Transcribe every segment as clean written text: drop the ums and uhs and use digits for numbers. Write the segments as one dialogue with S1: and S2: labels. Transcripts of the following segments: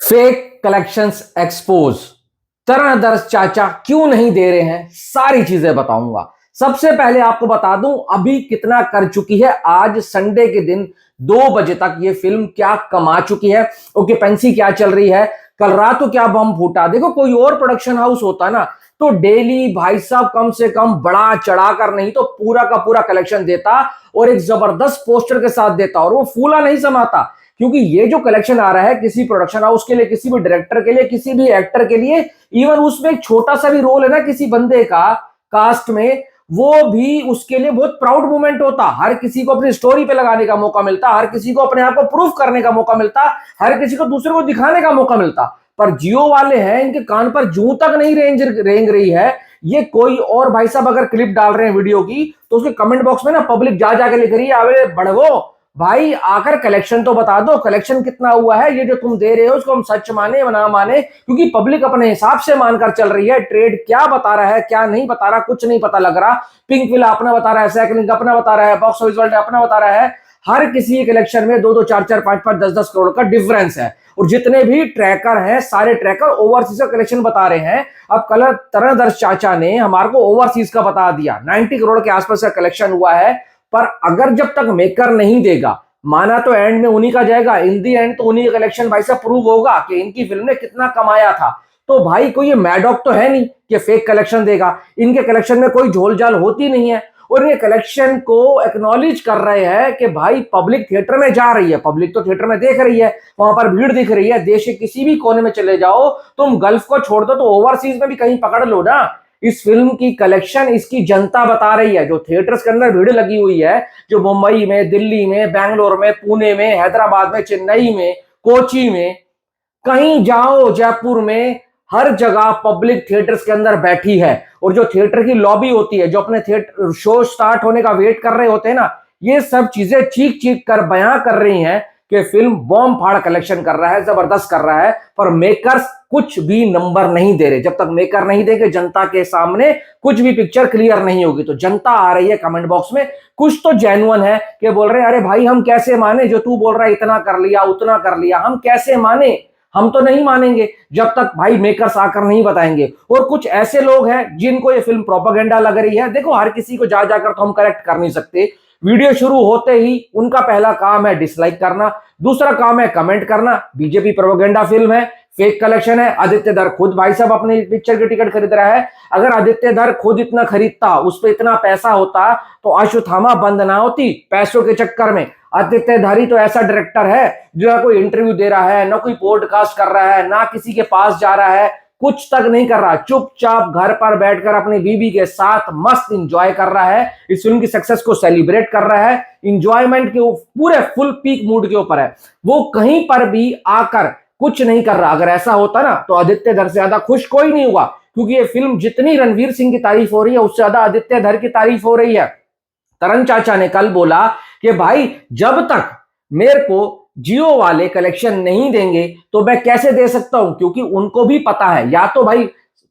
S1: Fake collections expose. तरह चाचा क्यों नहीं दे रहे हैं, सारी चीजें बताऊंगा। सबसे पहले आपको बता दूं अभी कितना कर चुकी है। आज संडे के दिन 2 बजे तक ये फिल्म क्या कमा चुकी है, ओक्यूपेंसी क्या चल रही है, कल रात को क्या बम फूटा। देखो कोई और प्रोडक्शन हाउस होता ना तो डेली भाई साहब कम से कम बड़ा चढ़ाकर नहीं तो पूरा का पूरा कलेक्शन देता और एक जबरदस्त पोस्टर के साथ देता और वो फूला नहीं समाता। क्योंकि ये जो कलेक्शन आ रहा है किसी प्रोडक्शन हाउस के लिए, किसी भी डायरेक्टर के लिए, किसी भी एक्टर के लिए, इवन उसमें एक छोटा सा भी रोल है ना किसी बंदे का कास्ट में, वो भी उसके लिए बहुत प्राउड मोमेंट होता। हर किसी को अपनी स्टोरी पे लगाने का मौका मिलता, हर किसी को अपने आप को प्रूफ करने का मौका मिलता, हर किसी को दूसरे को दिखाने का मौका मिलता। पर जियो वाले हैं, इनके कान पर जूं तक नहीं रेंग रही है। ये कोई और भाई साहब अगर क्लिप डाल रहे हैं वीडियो की तो उसके कमेंट बॉक्स में ना पब्लिक जा जाके लिख रही है, अबे बड़वो भाई आकर कलेक्शन तो बता दो, कलेक्शन कितना हुआ है, ये जो तुम दे रहे हो उसको हम सच माने या ना माने। क्योंकि पब्लिक अपने हिसाब से मानकर चल रही है। ट्रेड क्या बता रहा है क्या नहीं बता रहा कुछ नहीं पता लग रहा। पिंक विला अपना बता रहा है, सेकलिंग अपना बता रहा है, बॉक्स ऑफिस वर्ल्ड अपना बता रहा है। हर किसी के कलेक्शन में 2-2, 4-4, 5-5, 10-10 करोड़ का डिफरेंस है। और जितने भी ट्रैकर हैं सारे ट्रैकर ओवरसीज का कलेक्शन बता रहे हैं। अब कल तरनदर्श चाचा ने हमारे को ओवरसीज का बता दिया, 90 करोड़ के आसपास का कलेक्शन हुआ है। पर अगर जब तक मेकर नहीं देगा, माना तो एंड में उन्हीं का जाएगा, इन दी एंड तो उन्हीं का कलेक्शन भाई साहब प्रूव होगा कि इनकी फिल्म ने कितना कमाया था। तो भाई कोई ये मैडॉक तो है नहीं कि फेक कलेक्शन देगा। इनके कलेक्शन में कोई झोलझाल होती नहीं है और ये कलेक्शन को एक्नॉलेज कर रहे हैं कि भाई पब्लिक थिएटर में जा रही है, पब्लिक तो थिएटर में देख रही है, वहां पर भीड़ दिख रही है। देश के किसी भी कोने में चले जाओ, तुम गल्फ को छोड़ दो तो ओवरसीज में भी कहीं पकड़ लो ना, इस फिल्म की कलेक्शन इसकी जनता बता रही है। जो थिएटर्स के अंदर भीड़ लगी हुई है, जो मुंबई में, दिल्ली में, बैंगलोर में, पुणे में, हैदराबाद में, चेन्नई में, कोची में, कहीं जाओ, जयपुर में, हर जगह पब्लिक थिएटर्स के अंदर बैठी है। और जो थिएटर की लॉबी होती है, जो अपने थिएटर शो स्टार्ट होने का वेट कर रहे होते हैं ना, ये सब चीजें चीख चीख कर बयां कर रही हैं कि फिल्म बॉम्ब फाड़ कलेक्शन कर रहा है, जबरदस्त कर रहा है। पर मेकर्स कुछ भी नंबर नहीं दे रहे। जब तक मेकर नहीं देंगे जनता के सामने कुछ भी पिक्चर क्लियर नहीं होगी। तो जनता आ रही है कमेंट बॉक्स में, कुछ तो जेन्युइन है कि बोल रहे हैं अरे भाई हम कैसे माने, जो तू बोल रहा है इतना कर लिया उतना कर लिया, हम कैसे माने, हम तो नहीं मानेंगे जब तक भाई मेकर्स आकर नहीं बताएंगे। और कुछ ऐसे लोग हैं जिनको ये फिल्म प्रोपेगेंडा लग रही है। देखो हर किसी को जा जाकर तो हम करेक्ट कर नहीं सकते। वीडियो शुरू होते ही उनका पहला काम है डिसलाइक करना, दूसरा काम है कमेंट करना। बीजेपी प्रोपेगेंडा फिल्म है, फेक कलेक्शन है। आदित्य धर खुद भाई साहब अपनी पिक्चर की टिकट खरीद रहा है। अगर आदित्य धर खुद इतना खरीदता, उस पर इतना पैसा होता तो अश्वत्थामा बंद ना होती पैसों के चक्कर में। आदित्य धारी तो ऐसा डायरेक्टर है जो ना कोई इंटरव्यू दे रहा है, ना कोई पॉडकास्ट कर रहा है, ना किसी के पास जा रहा है, कुछ तक नहीं कर रहा, चुपचाप घर पर बैठकर अपनी बीबी के साथ मस्त इंजॉय कर रहा है। इस फिल्म की सक्सेस को सेलिब्रेट कर रहा है, इंजॉयमेंट के पूरे फुल पीक मूड के ऊपर है। वो कहीं पर भी आकर कुछ नहीं कर रहा। अगर ऐसा होता ना तो आदित्य धर से ज्यादा खुश कोई नहीं हुआ। क्योंकि ये फिल्म जितनी रणवीर सिंह की तारीफ हो रही है उससे ज्यादा आदित्य धर की तारीफ हो रही है। तरन चाचा ने कल बोला कि भाई जब तक मेरे को जियो वाले कलेक्शन नहीं देंगे तो मैं कैसे दे सकता हूं। क्योंकि उनको भी पता है, या तो भाई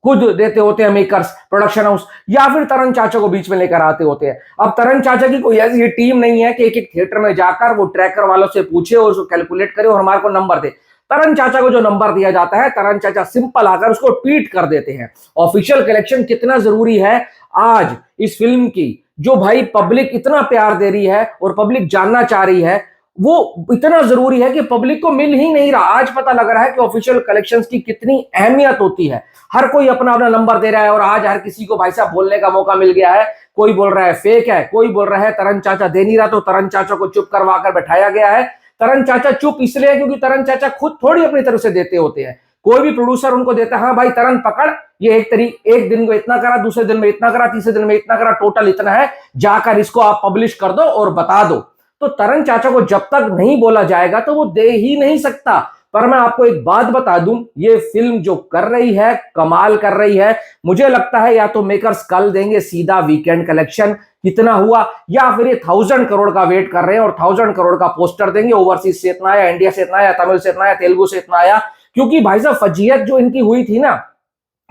S1: खुद देते होते हैं मेकर्स, प्रोडक्शन हाउस, या फिर तरन चाचा को बीच में लेकर आते होते हैं। अब तरन चाचा की कोई ऐसी टीम नहीं है कि एक एक थिएटर में जाकर वो ट्रैकर वालों से पूछे और उसको कैलकुलेट करे और हमारे को नंबर दे। तरन चाचा को जो नंबर दिया जाता है, तरन चाचा सिंपल आकर उसको ट्वीट कर देते हैं। ऑफिशियल कलेक्शन कितना जरूरी है आज इस फिल्म की, जो भाई पब्लिक इतना प्यार दे रही है और पब्लिक जानना चाह रही है, वो इतना जरूरी है कि पब्लिक को मिल ही नहीं रहा। आज पता लग रहा है कि ऑफिशियल कलेक्शंस की कितनी अहमियत होती है। हर कोई अपना अपना नंबर दे रहा है और आज हर किसी को भाई साहब बोलने का मौका मिल गया है। कोई बोल रहा है फेक है, कोई बोल रहा है तरन चाचा दे नहीं रहा, तो तरन चाचा को चुप करवा कर बैठाया गया है। तरन चाचा चुप इसलिए क्योंकि तरन चाचा खुद थोड़ी अपनी तरफ से देते होते हैं। कोई भी प्रोड्यूसर उनको देता है, हाँ भाई तरन पकड़, ये एक दिन को इतना करा, दूसरे दिन में इतना करा, तीसरे दिन में इतना करा, टोटल इतना है, जाकर इसको आप पब्लिश कर दो और बता दो। तो तरन चाचा को जब तक नहीं बोला जाएगा तो वो दे ही नहीं सकता। पर मैं आपको एक बात बता दूं, ये फिल्म जो कर रही है कमाल कर रही है। मुझे लगता है या तो मेकर्स कल देंगे सीधा वीकेंड कलेक्शन कितना हुआ, या फिर ये 1000 करोड़ का वेट कर रहे हैं और 1000 करोड़ का पोस्टर देंगे। ओवरसीज से इतना आया, इंडिया से इतना आया, तमिल से इतना आया, तेलुगु से इतना आया। क्योंकि भाई साहब फजीयत जो इनकी हुई थी ना,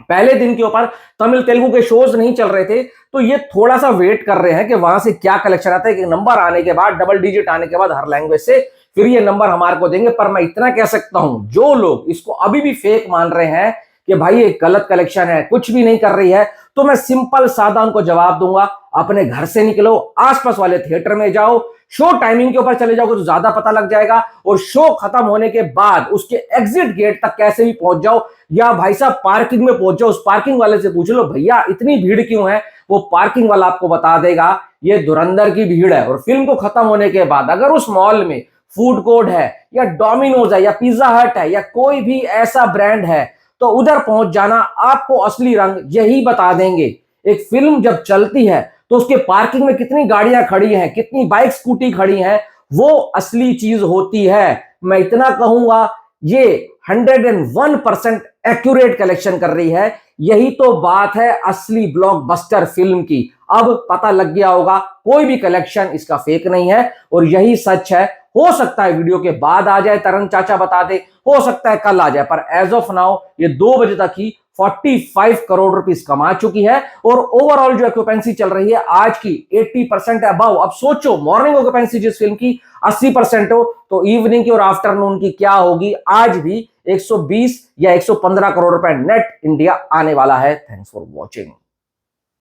S1: पहले दिन के ऊपर तमिल तेलुगु के शोज नहीं चल रहे थे, तो ये थोड़ा सा वेट कर रहे हैं कि वहां से क्या कलेक्शन आता है कि नंबर आने के बाद, डबल डिजिट आने के बाद हर लैंग्वेज से फिर ये नंबर हमारे को देंगे। पर मैं इतना कह सकता हूं, जो लोग इसको अभी भी फेक मान रहे हैं कि भाई ये गलत कलेक्शन है, कुछ भी नहीं कर रही है, तो मैं सिंपल सादा उनको जवाब दूंगा, अपने घर से निकलो, आसपास वाले थिएटर में जाओ, शो टाइमिंग के ऊपर चले जाओगे तो ज्यादा पता लग जाएगा, और शो खत्म होने के बाद उसके एग्जिट गेट तक कैसे भी पहुंच जाओ, या भाई साहब पार्किंग में पहुंच जाओ, उस पार्किंग वाले से पूछ लो भैया इतनी भीड़ क्यों है, वो पार्किंग वाला आपको बता देगा ये धुरंधर की भीड़ है। और फिल्म को खत्म होने के बाद अगर उस मॉल में फूड कोर्ट है या डोमिनोज है या पिज्जा हट है या कोई भी ऐसा ब्रांड है, तो उधर पहुंच जाना, आपको असली रंग यही बता देंगे। एक फिल्म जब चलती है तो उसके पार्किंग में कितनी गाड़ियां खड़ी हैं, कितनी बाइक स्कूटी खड़ी हैं, वो असली चीज होती है। मैं इतना कहूंगा, ये 101% एक्यूरेट कलेक्शन कर रही है। यही तो बात है असली ब्लॉकबस्टर फिल्म की। अब पता लग गया होगा, कोई भी कलेक्शन इसका फेक नहीं है और यही सच है। हो सकता है वीडियो के बाद आ जाए, तरन चाचा बता दे, हो सकता है कल आ जाए, पर एज ऑफ नाउ ये 2 बजे तक ही 45 करोड़ रुपीस कमा चुकी है। और ओवरऑल जो ऑक्यूपेंसी चल रही है आज की 80% अबव। अब सोचो मॉर्निंग ऑक्यूपेंसी जिस फिल्म की 80% हो, तो इवनिंग की और आफ्टरनून की क्या होगी। आज भी 120 या 115 करोड़ रुपए नेट इंडिया आने वाला है। Thanks for watching.